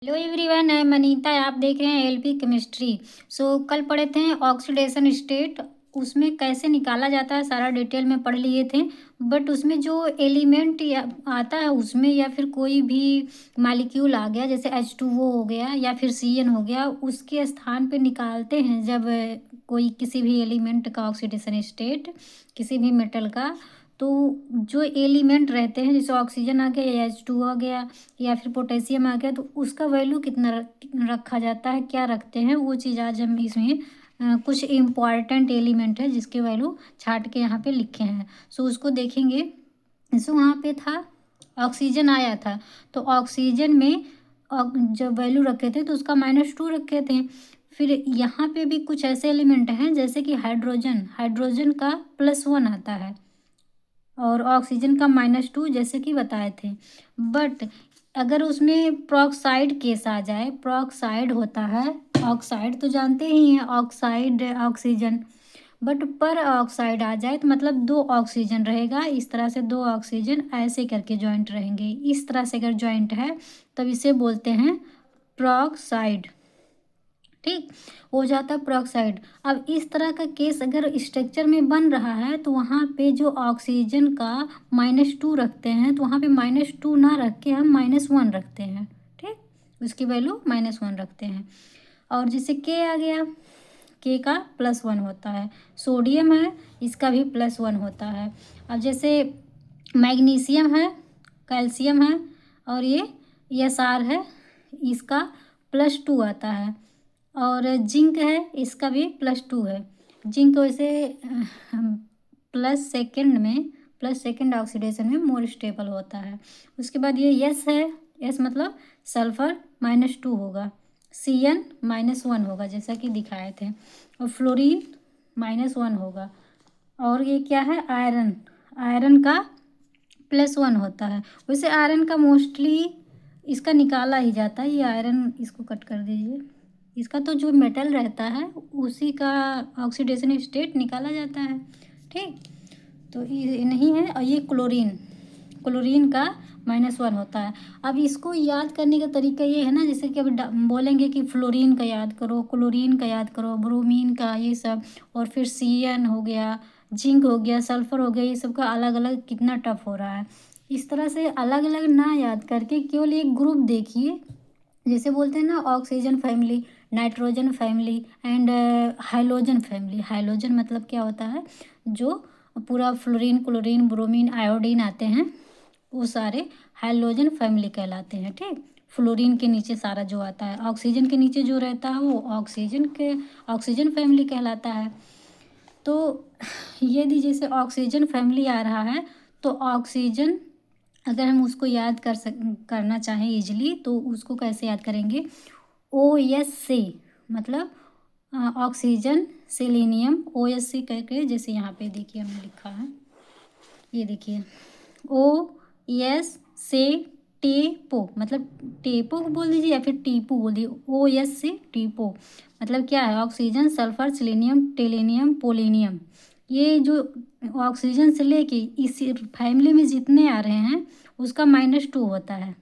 Hello everyone, मैं मनीता। आप देख रहे हैं एलपी केमिस्ट्री। कल पढ़े थे ऑक्सीडेशन स्टेट। उसमें कैसे निकाला जाता है सारा डिटेल में पढ़ लिए थे। बट उसमें जो एलिमेंट आता है उसमें, या फिर कोई भी मालिक्यूल आ गया जैसे H2O हो गया या फिर CN हो गया, उसके स्थान पे निकालते हैं जब कोई किसी भी एलिमेंट का ऑक्सीडेशन स्टेट, किसी भी मेटल का। तो जो एलिमेंट रहते हैं जैसे ऑक्सीजन आ गया या H2O आ गया या फिर पोटेशियम आ गया, तो उसका वैल्यू कितना रखा जाता है, क्या रखते हैं, वो चीज़ आज हम इसमें कुछ इम्पॉर्टेंट एलिमेंट है जिसके वैल्यू छाट के यहाँ पे लिखे हैं। उसको देखेंगे। वहाँ पे था ऑक्सीजन आया था, तो ऑक्सीजन में जब वैल्यू रखे थे तो उसका -2 रखे थे। फिर यहाँ पे भी कुछ ऐसे एलिमेंट हैं जैसे कि हाइड्रोजन, हाइड्रोजन का +1 आता है और ऑक्सीजन का -2 जैसे कि बताए थे। बट अगर उसमें प्रोक्साइड केस आ जाए, प्रोक्साइड होता है, ऑक्साइड तो जानते ही हैं, ऑक्साइड ऑक्सीजन, बट पर ऑक्साइड आ जाए तो मतलब 2 ऑक्सीजन रहेगा। इस तरह से 2 ऑक्सीजन ऐसे करके जॉइंट रहेंगे। इस तरह से अगर जॉइंट है तब इसे बोलते हैं प्रोक्साइड। ठीक, हो जाता है प्रोक्साइड। अब इस तरह का केस अगर स्ट्रक्चर में बन रहा है तो वहाँ पे जो ऑक्सीजन का -2 रखते हैं, तो वहाँ पे -2 ना रख के हम -1 रखते हैं। ठीक, उसकी वैल्यू -1 रखते हैं। और जैसे के आ गया, के का +1 होता है। सोडियम है, इसका भी +1 होता है। अब जैसे मैग्नीशियम है, कैल्शियम है, और ये SR है, इसका +2 आता है। और जिंक है, इसका भी +2 है। जिंक वैसे प्लस सेकेंड ऑक्सीडेशन में मोर स्टेबल होता है। उसके बाद ये यस है, यस मतलब सल्फर -2 होगा, CN -1 होगा जैसा कि दिखाए थे, और फ्लोरीन -1 होगा। और ये क्या है, आयरन, आयरन का +1 होता है। वैसे आयरन का मोस्टली इसका निकाला ही जाता है। ये आयरन, इसको कट कर दीजिए। इसका तो जो मेटल रहता है उसी का ऑक्सीडेशन स्टेट निकाला जाता है। ठीक, तो ये नहीं है। और ये क्लोरीन, क्लोरीन का -1 होता है। अब इसको याद करने का तरीका ये है ना, जैसे कि अभी बोलेंगे कि फ्लोरीन का याद करो, क्लोरीन का याद करो, ब्रोमीन का, ये सब, और फिर CN हो गया, जिंक हो गया, सल्फर हो गया, ये सब का अलग अलग कितना टफ हो रहा है। इस तरह से अलग अलग ना याद करके केवल एक ग्रुप देखिए। जैसे बोलते हैं ना, oxygen family, nitrogen family and halogen family. Halogen मतलब क्या होता है, जो पूरा फ्लोरीन, क्लोरीन, ब्रोमीन, आयोडीन आते हैं वो सारे हाइलोजन फैमिली कहलाते हैं। ठीक, फ्लोरीन के नीचे सारा जो आता है, ऑक्सीजन के नीचे जो रहता है वो ऑक्सीजन फैमिली कहलाता है। तो यदि जैसे ऑक्सीजन फैमिली आ रहा है तो ऑक्सीजन अगर हम उसको याद करना चाहें इजली, तो उसको कैसे याद करेंगे, OS से, मतलब ऑक्सीजन, सेलेनियम, OS से करके, जैसे यहाँ पे देखिए हमने लिखा है, ये देखिए OS से टेपो, मतलब टेपो बोल दीजिए या फिर टीपू बोल दीजिए। OS से टीपो मतलब क्या है, ऑक्सीजन, सल्फर, सिलेनियम, टेलेनियम, पोलेनियम। ये जो ऑक्सीजन से लेके इस फैमिली में जितने आ रहे हैं उसका -2 होता है।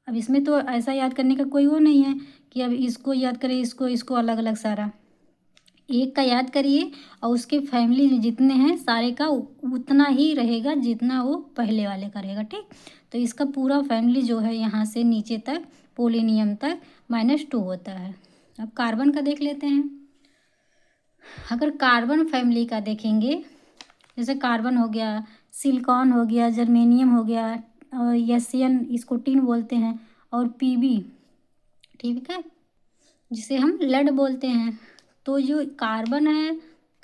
अब इसमें तो ऐसा याद करने का कोई वो नहीं है कि अब इसको याद करें, इसको अलग अलग सारा, एक का याद करिए और उसके फैमिली में जितने हैं सारे का उतना ही रहेगा जितना वो पहले वाले का रहेगा। ठीक, तो इसका पूरा फैमिली जो है यहाँ से नीचे तक, पोलिनियम तक, -2 होता है। अब कार्बन का देख लेते हैं। अगर कार्बन फैमिली का देखेंगे, जैसे कार्बन हो गया, सिलिकॉन हो गया, जर्मेनियम हो गया, और SN, इसको टिन बोलते हैं, और PB, ठीक है, जिसे हम लेड बोलते हैं। तो जो कार्बन है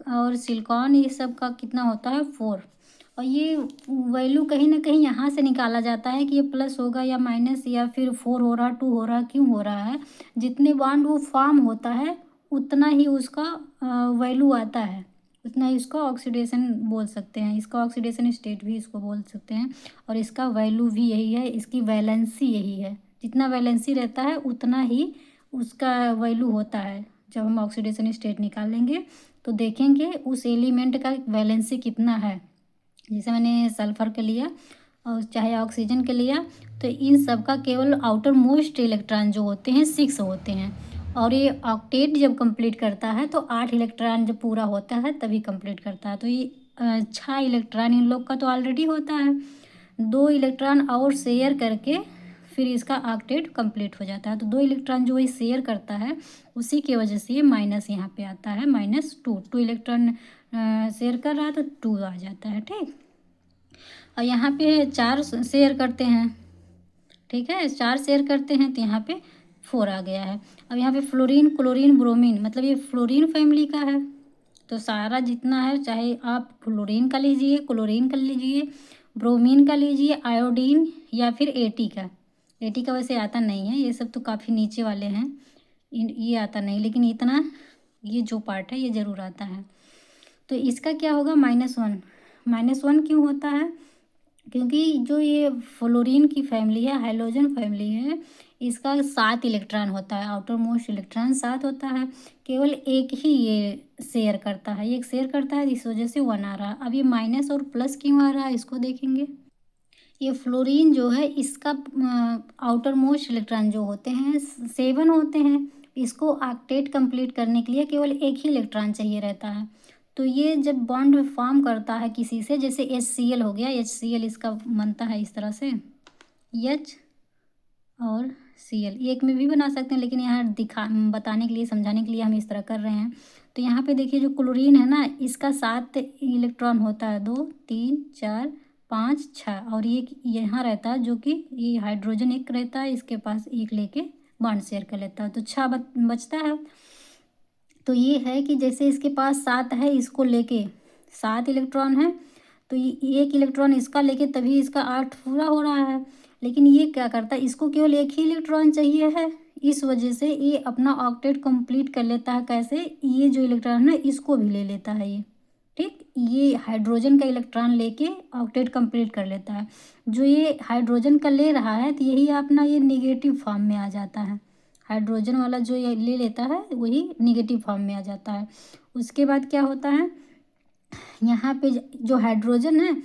और सिलिकॉन, ये सब का कितना होता है, 4। और ये वैल्यू कहीं ना कहीं यहाँ से निकाला जाता है कि ये प्लस होगा या माइनस, या फिर 4 हो रहा, 2 हो रहा, क्यों हो रहा है। जितने बॉन्ड वो फॉर्म होता है उतना ही उसका वैल्यू आता है, उतना ही इसको ऑक्सीडेशन बोल सकते हैं, इसका ऑक्सीडेशन स्टेट भी इसको बोल सकते हैं। और इसका वैल्यू भी यही है, इसकी वैलेंसी यही है। जितना वैलेंसी रहता है उतना ही उसका वैल्यू होता है। जब हम ऑक्सीडेशन स्टेट निकालेंगे तो देखेंगे उस एलिमेंट का वैलेंसी कितना है। जैसे मैंने सल्फ़र का लिया और चाहे ऑक्सीजन के लिया, तो इन सब का केवल आउटर मोस्ट इलेक्ट्रॉन जो होते हैं 6 होते हैं। और ये ऑक्टेट जब कंप्लीट करता है तो 8 इलेक्ट्रॉन जब पूरा होता है तभी कंप्लीट करता है। तो ये 6 इलेक्ट्रॉन इन लोग का तो ऑलरेडी होता है, 2 इलेक्ट्रॉन और शेयर करके फिर इसका ऑक्टेट कंप्लीट हो जाता है। तो 2 इलेक्ट्रॉन जो ये शेयर करता है उसी की वजह से ये माइनस यहाँ पे आता है, -2 इलेक्ट्रॉन शेयर कर रहा है तो 2 आ जाता है। ठीक, और यहाँ पे 4 शेयर करते हैं, ठीक है, 4 शेयर करते हैं तो यहाँ पे 4 आ गया है। अब यहाँ पे फ्लोरीन, क्लोरीन, ब्रोमीन, मतलब ये फ्लोरीन फैमिली का है। तो सारा जितना है, चाहे आप फ्लोरीन का लीजिए, क्लोरीन का लीजिए, ब्रोमीन का लीजिए, आयोडीन या फिर एटी का। एटी का वैसे आता नहीं है, ये सब तो काफ़ी नीचे वाले हैं, ये आता नहीं, लेकिन इतना ये जो पार्ट है ये ज़रूर आता है। तो इसका क्या होगा, -1। -1 क्यों होता है, क्योंकि जो ये फ्लोरीन की फैमिली है, हाइड्रोजन फैमिली है, इसका 7 इलेक्ट्रॉन होता है, आउटर मोस्ट इलेक्ट्रॉन 7 होता है, केवल एक ही ये शेयर करता है, एक शेयर करता है, इस वजह से 1 आ रहा है। अब ये माइनस और प्लस क्यों आ रहा है इसको देखेंगे। ये फ्लोरीन जो है इसका आउटर मोस्ट इलेक्ट्रॉन जो होते हैं 7 होते हैं, इसको ऑक्टेट कंप्लीट करने के लिए केवल एक ही इलेक्ट्रॉन चाहिए रहता है। तो ये जब बॉन्ड फॉर्म करता है किसी से, जैसे HCl हो गया, HCl इसका बनता है इस तरह से, H और Cl, एक में भी बना सकते हैं, लेकिन यहाँ बताने के लिए, समझाने के लिए हम इस तरह कर रहे हैं। तो यहाँ पे देखिए जो क्लोरीन है ना, इसका 7 इलेक्ट्रॉन होता है, 2 3 4 5 6, और ये यहाँ रहता है जो कि ये हाइड्रोजन एक रहता है, इसके पास एक लेके बॉन्ड शेयर कर लेता है, तो 6 बचता है। तो ये है कि जैसे इसके पास 7 है, इसको लेके 7 इलेक्ट्रॉन है, तो ये एक इलेक्ट्रॉन इसका लेके तभी इसका 8 पूरा हो रहा है। लेकिन ये क्या करता है, इसको केवल एक ही इलेक्ट्रॉन चाहिए है, इस वजह से ये अपना ऑक्टेट कंप्लीट कर लेता है। कैसे, ये जो इलेक्ट्रॉन है इसको भी ले लेता है ये, ठीक, ये हाइड्रोजन का इलेक्ट्रॉन लेके ऑक्टेट कंप्लीट कर लेता है। जो ये हाइड्रोजन का ले रहा है तो यही अपना ये निगेटिव फॉर्म में आ जाता है, हाइड्रोजन वाला जो ये ले लेता है वही निगेटिव फॉर्म में आ जाता है। उसके बाद क्या होता है, यहाँ पे जो हाइड्रोजन है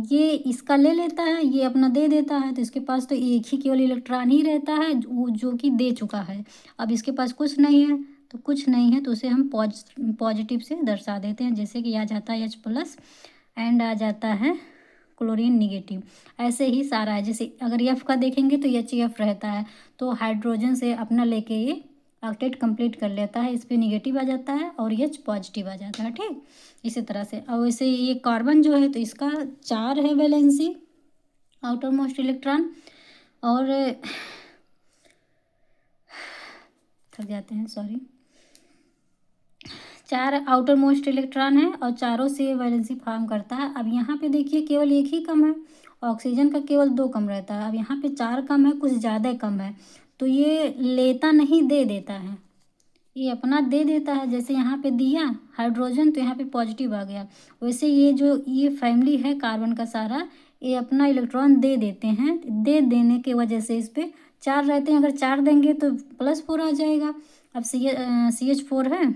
ये इसका ले लेता है, ये अपना दे देता है, तो इसके पास तो एक ही केवल इलेक्ट्रॉन ही रहता है जो कि दे चुका है। अब इसके पास कुछ नहीं है, तो कुछ नहीं है तो उसे हम पॉजिटिव से दर्शा देते हैं, जैसे कि आ जाता है H+ एंड आ जाता है क्लोरीन निगेटिव। ऐसे ही सारा है, जैसे अगर F का देखेंगे तो HF रहता है, तो हाइड्रोजन से अपना लेके ये ऑक्टेट कंप्लीट कर लेता है, इस पर निगेटिव आ जाता है और H पॉजिटिव आ जाता है। ठीक, इसी तरह से। अब वैसे ये कार्बन जो है तो इसका 4 है वैलेंसी, आउटर मोस्ट इलेक्ट्रॉन, और थक जाते हैं, सॉरी, 4 आउटर मोस्ट इलेक्ट्रॉन है और चारों से वैलेंसी फॉर्म करता है। अब यहाँ पे देखिए केवल एक ही कम है, ऑक्सीजन का केवल 2 कम रहता है। अब यहाँ पे 4 कम है, कुछ ज़्यादा कम है, तो ये लेता नहीं, दे देता है, ये अपना दे देता है। जैसे यहाँ पे दिया हाइड्रोजन तो यहाँ पे पॉजिटिव आ गया, वैसे ये जो ये फैमिली है कार्बन का सारा, ये अपना इलेक्ट्रॉन दे देते हैं, दे देने की वजह से इस पर 4 रहते हैं। अगर 4 देंगे तो +4 आ जाएगा। अब CH4 है,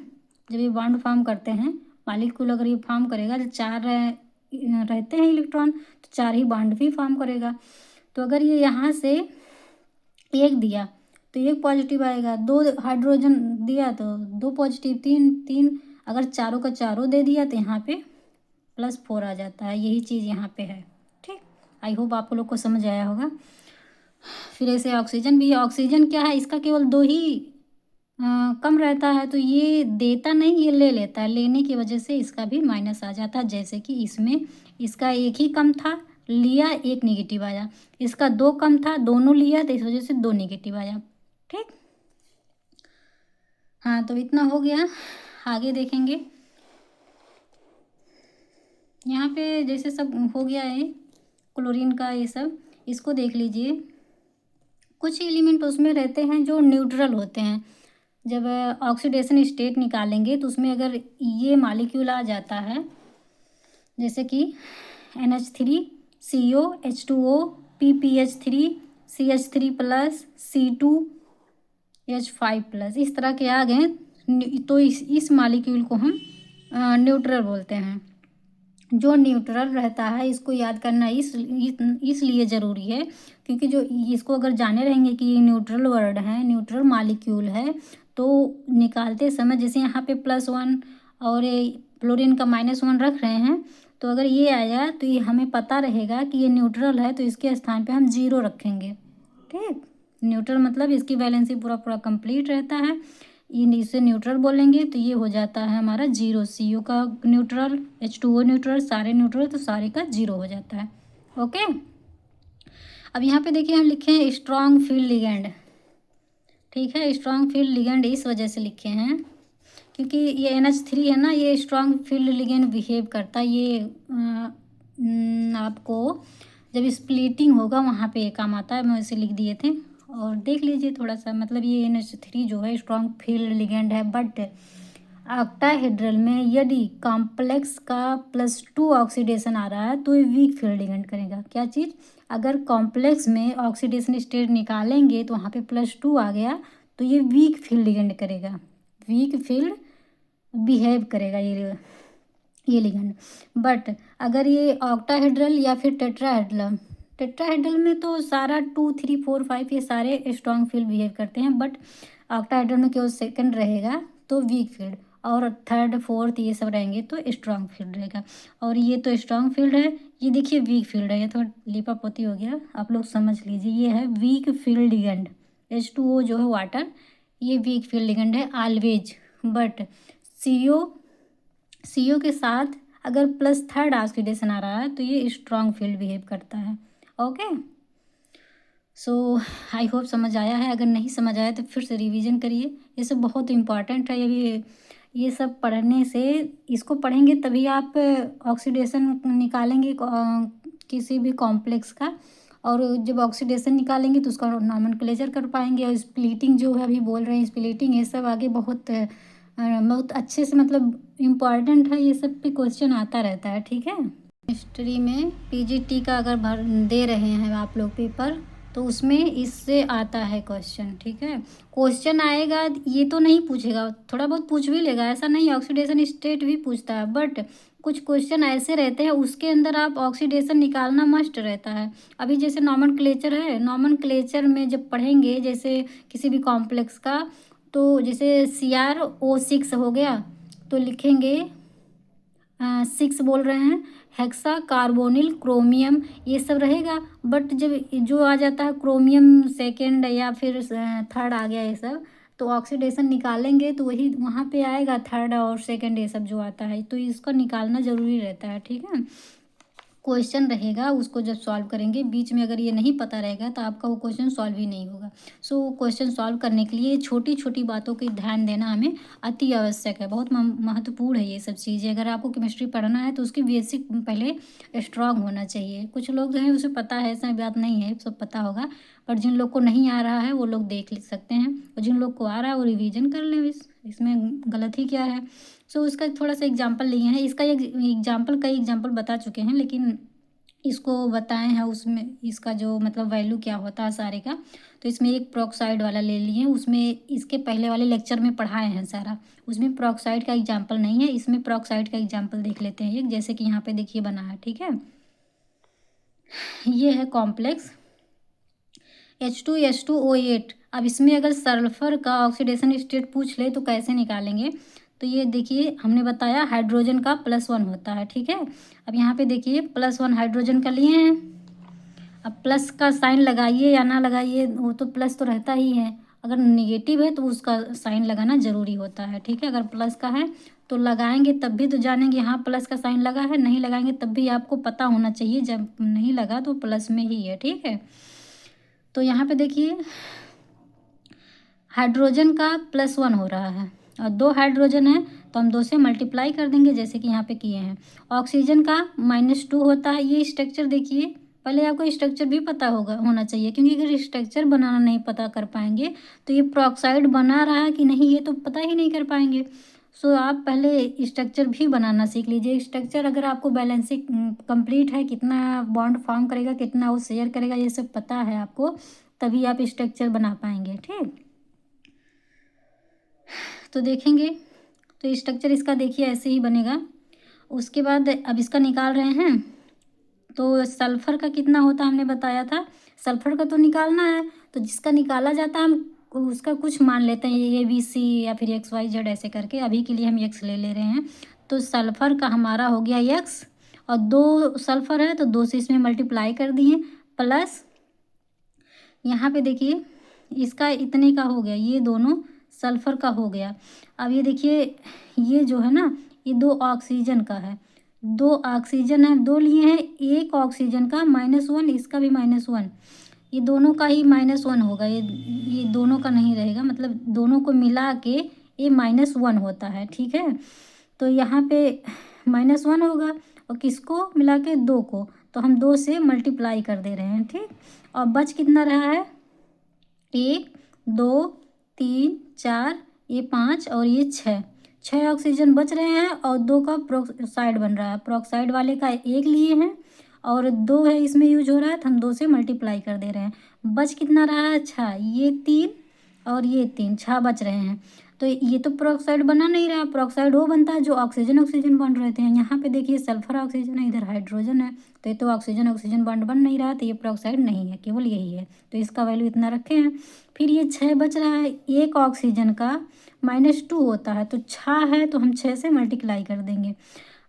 जब ये बॉन्ड फॉर्म करते हैं, मॉलिक्यूल अगर ये फॉर्म करेगा तो 4 रहते हैं इलेक्ट्रॉन, तो 4 ही बॉन्ड भी फॉर्म करेगा। तो अगर ये यहाँ से 1 दिया तो 1 पॉजिटिव आएगा, 2 हाइड्रोजन दिया तो 2 पॉजिटिव, 3 अगर चारों का चारों दे दिया तो यहाँ पे +4 आ जाता है। यही चीज़ यहाँ पे है। ठीक, आई होप आप लोग को समझ आया होगा। फिर ऐसे ऑक्सीजन भी है, ऑक्सीजन क्या है, इसका केवल 2 ही कम रहता है, तो ये देता नहीं, ये ले लेता है, लेने की वजह से इसका भी माइनस आ जाता है। जैसे कि इसमें इसका 1 ही कम था, लिया, 1 निगेटिव आया, इसका 2 कम था, दोनों लिया तो इस वजह से 2 निगेटिव आया। ठीक, हाँ, तो इतना हो गया। आगे देखेंगे, यहाँ पे जैसे सब हो गया है क्लोरीन का, ये सब इसको देख लीजिए। कुछ एलिमेंट उसमें रहते हैं जो न्यूट्रल होते हैं, जब ऑक्सीडेशन स्टेट निकालेंगे तो उसमें अगर ये मॉलिक्यूल आ जाता है, जैसे कि NH3 CO H2O PPH3 CH3+, C2 H5+, इस तरह के आ गए तो इस मॉलिक्यूल को हम न्यूट्रल बोलते हैं। जो न्यूट्रल रहता है इसको याद करना इसलिए ज़रूरी है क्योंकि जो इसको अगर जाने रहेंगे कि ये न्यूट्रल वर्ड है, न्यूट्रल मॉलिक्यूल है, तो निकालते समय जैसे यहाँ पे +1 और ये फ्लोरीन का -1 रख रहे हैं, तो अगर ये आया तो ये हमें पता रहेगा कि ये न्यूट्रल है, तो इसके स्थान पे हम 0 रखेंगे। ठीक, न्यूट्रल मतलब इसकी वैलेंसी पूरा पूरा कंप्लीट रहता है, इसे न्यूट्रल बोलेंगे तो ये हो जाता है हमारा 0। CO का न्यूट्रल, H2O न्यूट्रल, सारे न्यूट्रल, तो सारे का 0 हो जाता है। ओके, अब यहाँ पे देखिए हम लिखे हैं स्ट्रॉन्ग फील्ड लिगेंड। ठीक है, स्ट्रॉन्ग फील्ड लिगेंड इस वजह से लिखे हैं क्योंकि ये NH3 है ना, ये स्ट्रॉन्ग फील्ड लिगेंड बिहेव करता है। ये आपको जब स्प्लिटिंग होगा वहाँ पे ये काम आता है, मैं इसे लिख दिए थे और देख लीजिए थोड़ा सा। मतलब ये NH3 जो है स्ट्रॉन्ग फील्ड लिगेंड है, बट ऑक्टाहेड्रल में यदि कॉम्प्लेक्स का +2 ऑक्सीडेशन आ रहा है तो ये वीक फील्ड लिगेंड करेगा। क्या चीज़? अगर कॉम्प्लेक्स में ऑक्सीडेशन स्टेट निकालेंगे तो वहाँ पे +2 आ गया तो ये वीक फील्ड लिगेंड करेगा, वीक फील्ड बिहेव करेगा ये लिगेंड। बट अगर ये ऑक्टाहेड्रल या फिर टेट्राहेड्रल, टेट्राहेड्रल में तो सारा 2, 3, 4, 5 ये सारे स्ट्रॉन्ग फील्ड बिहेव करते हैं, बट ऑक्टाहेड्रल में केवल सेकंड रहेगा तो वीक फील्ड, और थर्ड, फोर्थ ये सब रहेंगे तो स्ट्रॉन्ग फील्ड रहेगा। और ये तो स्ट्रॉन्ग फील्ड है, ये देखिए वीक फील्ड है। ये थोड़ा लिपापोती हो गया, आप लोग समझ लीजिए। ये है वीक फील्ड लिगेंड, H2O जो है वाटर, ये वीक फील्ड लिगेंड है ऑलवेज। बट CO के साथ अगर +3 ऑक्सीडेशन आ रहा है तो ये स्ट्रॉन्ग फील्ड बिहेव करता है। ओके, सो आई होप समझ आया है। अगर नहीं समझ आया तो फिर से रिवीजन करिए, ये सब बहुत इम्पॉर्टेंट है। ये सब पढ़ने से, इसको पढ़ेंगे तभी आप ऑक्सीडेशन निकालेंगे किसी भी कॉम्प्लेक्स का, और जब ऑक्सीडेशन निकालेंगे तो उसका नॉमेनक्लेचर कर पाएंगे। और स्प्लिटिंग जो है अभी बोल रहे हैं, स्प्लिटिंग, ये सब आगे बहुत अच्छे से, मतलब इम्पॉर्टेंट है, ये सब पे क्वेश्चन आता रहता है। ठीक है, हिस्ट्री में PGT का अगर भर दे रहे हैं आप लोग पेपर, तो उसमें इससे आता है क्वेश्चन। ठीक है, क्वेश्चन आएगा, ये तो नहीं पूछेगा, थोड़ा बहुत पूछ भी लेगा, ऐसा नहीं। ऑक्सीडेशन स्टेट भी पूछता है, बट कुछ क्वेश्चन ऐसे रहते हैं उसके अंदर आप ऑक्सीडेशन निकालना मस्ट रहता है। अभी जैसे नॉमेनक्लेचर है, नॉमेनक्लेचर में जब पढ़ेंगे जैसे किसी भी कॉम्प्लेक्स का, तो जैसे CrO6 हो गया तो लिखेंगे 6 बोल रहे हैं, हेक्सा कार्बोनिल क्रोमियम, ये सब रहेगा। बट जब जो आ जाता है क्रोमियम सेकेंड या फिर थर्ड आ गया ये सब, तो ऑक्सीडेशन निकालेंगे तो वही वहाँ पे आएगा थर्ड और सेकेंड, ये सब जो आता है, तो इसको निकालना ज़रूरी रहता है। ठीक है, क्वेश्चन रहेगा, उसको जब सॉल्व करेंगे, बीच में अगर ये नहीं पता रहेगा तो आपका वो क्वेश्चन सॉल्व ही नहीं होगा। सो क्वेश्चन सॉल्व करने के लिए छोटी छोटी बातों की ध्यान देना हमें अति आवश्यक है, बहुत महत्वपूर्ण है ये सब चीज़ें। अगर आपको केमिस्ट्री पढ़ना है तो उसकी बेसिक पहले स्ट्रांग होना चाहिए। कुछ लोग हैं उसे पता है, ऐसा बात नहीं है, सब पता होगा, पर जिन लोग को नहीं आ रहा है वो लोग देख सकते हैं, और जिन लोग को आ रहा है वो रिविजन कर लें, इसमें गलत ही क्या है। सो उसका थोड़ा सा एग्जाम्पल लिए हैं, इसका एक एग्जाम्पल, कई एग्जाम्पल बता चुके हैं, लेकिन इसको बताए हैं उसमें इसका जो मतलब वैल्यू क्या होता है सारे का। तो इसमें एक प्रोक्साइड वाला ले लिए, उसमें इसके पहले वाले लेक्चर में पढ़ाए हैं सारा, उसमें प्रोक्साइड का एग्जाम्पल नहीं है, इसमें प्रोक्साइड का एग्जाम्पल देख लेते हैं एक, जैसे कि यहाँ पे देखिए बना है। ठीक है, ये है कॉम्प्लेक्स H2SO8। अब इसमें अगर सल्फर का ऑक्सीडेशन स्टेट पूछ ले तो कैसे निकालेंगे, तो ये देखिए हमने बताया हाइड्रोजन का +1 होता है। ठीक है, अब यहाँ पे देखिए +1 हाइड्रोजन का लिए हैं, अब प्लस का साइन लगाइए या ना लगाइए, वो तो प्लस तो रहता ही है, अगर निगेटिव है तो उसका साइन लगाना ज़रूरी होता है। ठीक है, अगर प्लस का है तो लगाएंगे तब भी तो जानेंगे हाँ प्लस का साइन लगा है, नहीं लगाएंगे तब भी आपको पता होना चाहिए, जब नहीं लगा तो प्लस में ही है। ठीक है, तो यहाँ पे देखिए हाइड्रोजन का +1 हो रहा है और 2 हाइड्रोजन है तो हम 2 से मल्टीप्लाई कर देंगे, जैसे कि यहाँ पे किए हैं। ऑक्सीजन का -2 होता है। ये स्ट्रक्चर देखिए, पहले आपको स्ट्रक्चर भी पता होना चाहिए, क्योंकि अगर स्ट्रक्चर बनाना नहीं पता कर पाएंगे तो ये प्रोक्साइड बना रहा है कि नहीं ये तो पता ही नहीं कर पाएंगे। सो आप पहले स्ट्रक्चर भी बनाना सीख लीजिए। स्ट्रक्चर अगर आपको बैलेंसिंग कंप्लीट है, कितना बॉन्ड फॉर्म करेगा, कितना वो शेयर करेगा, ये सब पता है आपको, तभी आप स्ट्रक्चर बना पाएंगे। ठीक, तो देखेंगे तो स्ट्रक्चर इसका देखिए ऐसे ही बनेगा। उसके बाद अब इसका निकाल रहे हैं, तो सल्फ़र का कितना होता हमने बताया था, सल्फ़र का तो निकालना है, तो जिसका निकाला जाता है हम उसका कुछ मान लेते हैं, ए बी सी या फिर एक्स वाई जेड ऐसे करके। अभी के लिए हम एक्स ले रहे हैं। तो सल्फ़र का हमारा हो गया एक्स, और 2 सल्फ़र है तो 2 से इसमें मल्टीप्लाई कर दिए, प्लस यहाँ पे देखिए इसका इतने का हो गया, ये दोनों सल्फ़र का हो गया। अब ये देखिए ये जो है ना, ये 2 ऑक्सीजन का है, 2 ऑक्सीजन है, 2 लिए हैं, 1 ऑक्सीजन का -1, इसका भी -1, ये दोनों का ही -1 होगा, ये दोनों का नहीं रहेगा, मतलब दोनों को मिला के ये -1 होता है, ठीक है। तो यहाँ पे -1 होगा, और किसको मिला के, 2 को, तो हम 2 से मल्टीप्लाई कर दे रहे हैं, ठीक। और बच कितना रहा है, 1 2 3 4, ये 5 और ये 6 ऑक्सीजन बच रहे हैं, और 2 का प्रोक्साइड बन रहा है। प्रोक्साइड वाले का 1 लिए हैं और 2 है इसमें यूज हो रहा है, तो हम 2 से मल्टीप्लाई कर दे रहे हैं। बच कितना रहा है, 6, ये 3 और ये 3, 6 बच रहे हैं। तो ये तो प्रोक्साइड बना नहीं रहा, प्रोक्साइड वो बनता है जो ऑक्सीजन ऑक्सीजन बन रहे थे। यहाँ पे देखिए सल्फर ऑक्सीजन है, इधर हाइड्रोजन है, तो ये तो ऑक्सीजन ऑक्सीजन बॉन्ड बन नहीं रहा, तो ये प्रोक्साइड नहीं है, केवल यही है, तो इसका वैल्यू इतना रखे हैं। फिर ये 6 बच रहा है, 1 ऑक्सीजन का -2 होता है, तो 6 है तो हम 6 से मल्टीप्लाई कर देंगे।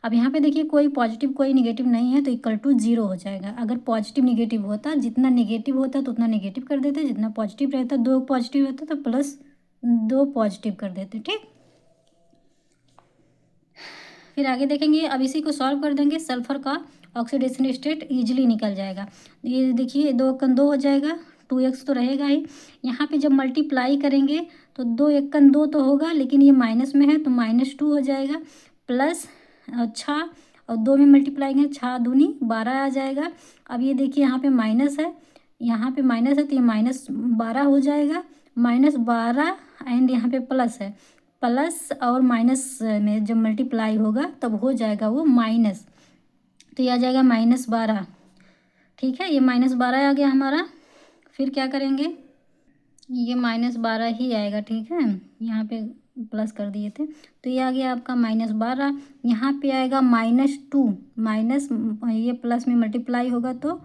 अब यहाँ पे देखिए कोई पॉजिटिव कोई निगेटिव नहीं है, तो इक्वल टू 0 हो जाएगा। अगर पॉजिटिव निगेटिव होता, जितना निगेटिव होता तो उतना निगेटिव कर देते, जितना पॉजिटिव रहता, 2 पॉजिटिव रहता तो +2 पॉजिटिव कर देते, ठीक। फिर आगे देखेंगे, अब इसी को सॉल्व कर देंगे, सल्फर का ऑक्सीडेशन स्टेट ईजिली निकल जाएगा। ये देखिए 2 × 2 हो जाएगा, 2x तो रहेगा ही। यहाँ पे जब मल्टीप्लाई करेंगे तो 2 × 1 2 तो होगा, लेकिन ये माइनस में है तो -2 हो जाएगा, प्लस 6 और 2 में मल्टीप्लाई करेंगे, 6 दूनी 12 आ जाएगा। अब ये देखिए यहाँ पे माइनस है, यहाँ पे माइनस है, तो ये -12 हो जाएगा, -12 एंड यहाँ पे प्लस है, प्लस और माइनस में जब मल्टीप्लाई होगा तब हो जाएगा वो माइनस, तो ये आ जाएगा -12, ठीक है। ये -12 आ गया हमारा। फिर क्या करेंगे, ये -12 ही आएगा, ठीक है, यहाँ पे प्लस कर दिए थे, तो ये आ गया आपका -12। यहाँ पे आएगा -2, माइनस ये प्लस में मल्टीप्लाई होगा तो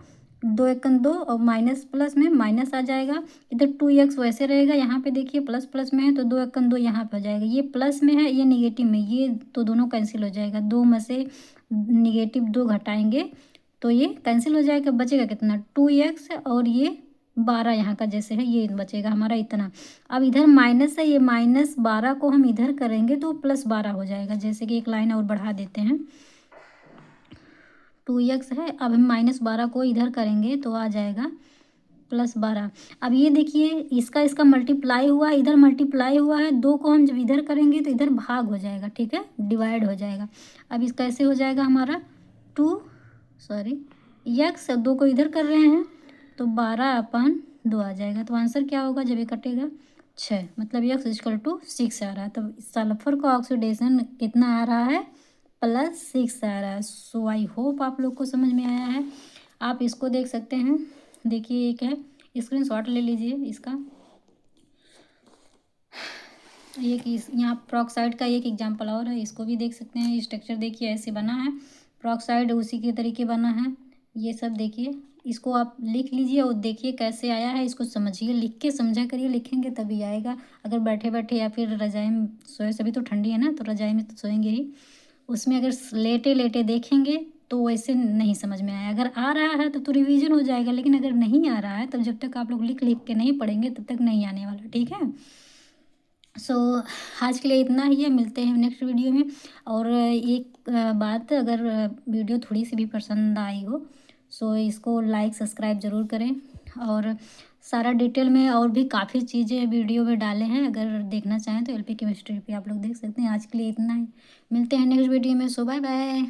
2 × 2 और माइनस प्लस में माइनस आ जाएगा। इधर 2x वैसे रहेगा, यहाँ पे देखिए प्लस प्लस में है तो 2 × 2 यहाँ पे हो जाएगा। ये प्लस में है, ये निगेटिव में, ये तो दोनों कैंसिल हो जाएगा, 2 में से निगेटिव 2 घटाएंगे तो ये कैंसिल हो जाएगा। बचेगा कितना, 2x और ये 12 यहाँ का जैसे है ये बचेगा हमारा इतना। अब इधर माइनस है, ये -12 को हम इधर करेंगे तो +12 हो जाएगा। जैसे कि एक लाइन और बढ़ा देते हैं, 2x है, अब हम -12 को इधर करेंगे तो आ जाएगा +12। अब ये देखिए इसका मल्टीप्लाई हुआ है, इधर मल्टीप्लाई हुआ है, 2 को हम जब इधर करेंगे तो इधर भाग हो जाएगा, ठीक है, डिवाइड हो जाएगा। अब इसका ऐसे हो जाएगा हमारा x, 2 को इधर कर रहे हैं तो 12/2 आ जाएगा। तो आंसर क्या होगा जब ये कटेगा, 6, मतलब x = 6 आ रहा है। तो सल्फर का ऑक्सीडेशन कितना आ रहा है, +6 आ रहा है। सो आई होप आप लोग को समझ में आया है। आप इसको देख सकते हैं, देखिए एक है, स्क्रीनशॉट ले लीजिए इसका। एक इस यहाँ प्रोक्साइड का एक एग्जांपल और है, इसको भी देख सकते हैं। स्ट्रक्चर देखिए ऐसे बना है, प्रोक्साइड उसी के तरीके बना है, ये सब देखिए। इसको आप लिख लीजिए और देखिए कैसे आया है, इसको समझिए, लिख के समझा करिए, लिखेंगे तभी आएगा। अगर बैठे बैठे या फिर रजाई में सोए, सभी तो ठंडी है ना, तो रजाई में तो सोएंगे ही, उसमें अगर लेटे लेटे देखेंगे तो वैसे नहीं समझ में आया। अगर आ रहा है तो रिवीजन हो जाएगा, लेकिन अगर नहीं आ रहा है तब जब तक आप लोग लिख लिख के नहीं पढ़ेंगे तब तक नहीं आने वाला, ठीक है। सो आज के लिए इतना ही है, मिलते हैं नेक्स्ट वीडियो में। और एक बात, अगर वीडियो थोड़ी सी भी पसंद आई हो सो इसको लाइक सब्सक्राइब ज़रूर करें। और सारा डिटेल में और भी काफ़ी चीज़ें वीडियो में डाले हैं, अगर देखना चाहें तो LP केमिस्ट्री पे आप लोग देख सकते हैं। आज के लिए इतना ही, मिलते हैं नेक्स्ट वीडियो में। सो बाय बाय।